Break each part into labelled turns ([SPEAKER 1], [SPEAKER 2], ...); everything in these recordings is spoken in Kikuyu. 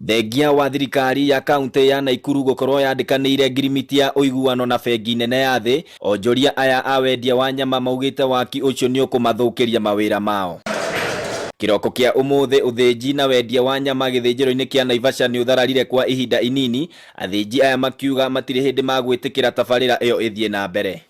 [SPEAKER 1] Thengia wa thirikari ya kaunti ya Naikuru gukorwo yandikanire ngirimiti ya uiguano na bengi nene ya thi, onjoria aya a wendia wa nyama maugite waki ucio ni ukumathukiria mawira mao. Kiroko kia umuthi uthinji na wendia wa nyama githinjiro-ini kia Naivasha ni uthararire kwa ihinda inini, athinji aya makiuga matire hindi magwitikira tabarira iyo ithie na mbere.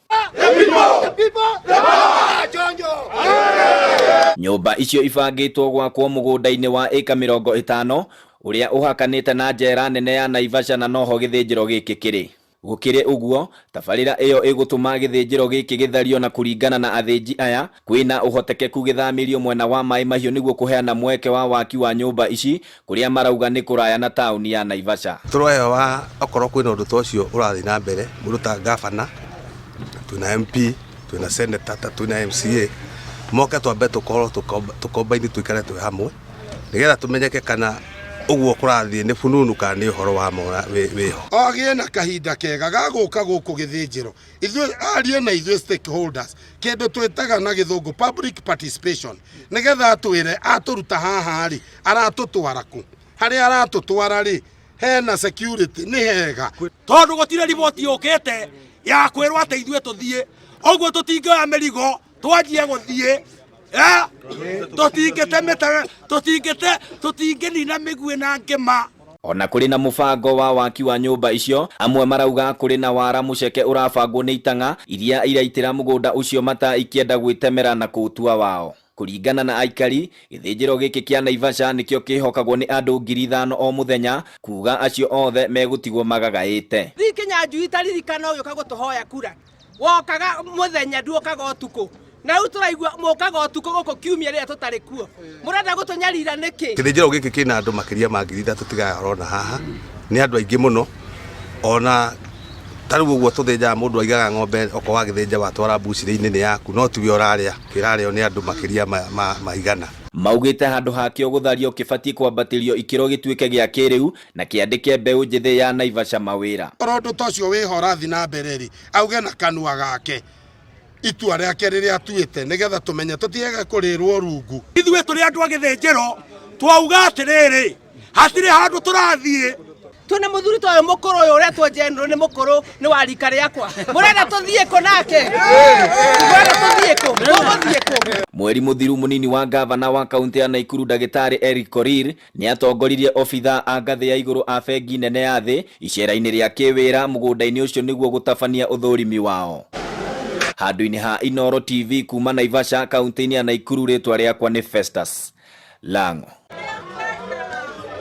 [SPEAKER 1] Nyumba icio ibangitwo gwakwo mugunda-ini wa eka 50 uria uhakanite na njera nene ya Naivasha na noho githinjiro giki kiri. Gukire uguo, tabarira iyo igutuma githinjiro giki githario na kuringana na athinji aya, kwina uhotekeku githamirio mwena wa Mai Mahiu niguo kuheana mweke wa waki wa nyumba ici kuria marauga ni kuraya na tauni ya Naivasha.
[SPEAKER 2] Turoyo wa okorwo kwina undu tocio urathi na mbere, muruta gavana, tuna MP, tuna senator, tuna MCA, moke twambe tukorwo tukombaini tuikare twi hamwe nigetha tumenyeke kana uguo kurathie ni fununu kana ni uhoro wa mora wiho.
[SPEAKER 3] Agie na kahinda kega gaguka guku githinjiro ithuĩ arie na ithuĩ stakeholders kindu twitaga na githungu public participation nigetha twire aturuta haha ri aratutwara ku hari aratutwara ri hena security ni hega
[SPEAKER 4] tondu gutire riboti yukite ya kwirwa ati ithuĩ tuthie uguo tutingioya merigo twanjie guthie tutingenina migwe na ngema.
[SPEAKER 1] Ona kuri na mubango wa waki wa nyumba icio, amwe marauga kuri na wara muceke urabangwo ni itanga iria iraitira mugunda ucio mata ikienda gwitemera na kuutua wao. Kuringana na aikari, githinjiro giki kia Naivasha nikio kihokagwo ni andu 5,000 o muthenya, kuga acio othe megutigwo magagaite.
[SPEAKER 5] Kenya njui taririkana uyu kagutuhoya kura wokaga muthenya nduokaga utuku na uturaigwa mokaga utuku guko kiumia ria tutari kuo murenda gutunyarira niki.
[SPEAKER 2] Githinjiro giki kina andu makiria ma 3,000 tigarona haha ni andu aingi muno, ona taru uguo tuthinja mundu aigaga ng'ombe oko wa githinja watwara mbuciri-ini ni yaku no tiwe uraria kirario ni andu makiria maigana.
[SPEAKER 1] Maugite handu hakio guthario kibati kwambatirio ikiro gituike gia kiriu na kiandike mbeu njithi ya Naivasha mawira.
[SPEAKER 3] Rondu tocio wiho rathi na mbere ri auge na kanua gake itua riake riria atuite nigetha tumenye tutiega kurirwo rungu.
[SPEAKER 4] Ithuĩ turi andu a githinjiro twauga atiriri hatire handu turathie
[SPEAKER 5] tuna muthuri toyo mukuru uyu uria twa general ni mukuru ni wa rika riakwa murenda tuthie ko nake murenda tuthie ko.
[SPEAKER 1] Mweri muthiru munini wa gavana wa kaunti ya Naikuru Dagitari Eric Korir ni atongoririe ofitha a ngathi ya iguru a bengi nene ya thi icera-ini ria kiwira mugunda-ini ucio niguo gutafania uthurimi wao. Handu-ini ha Inoro TV kuma Naivasha kaunti-ini ya Naikuru, ritwa riakwa ni Festus Lango.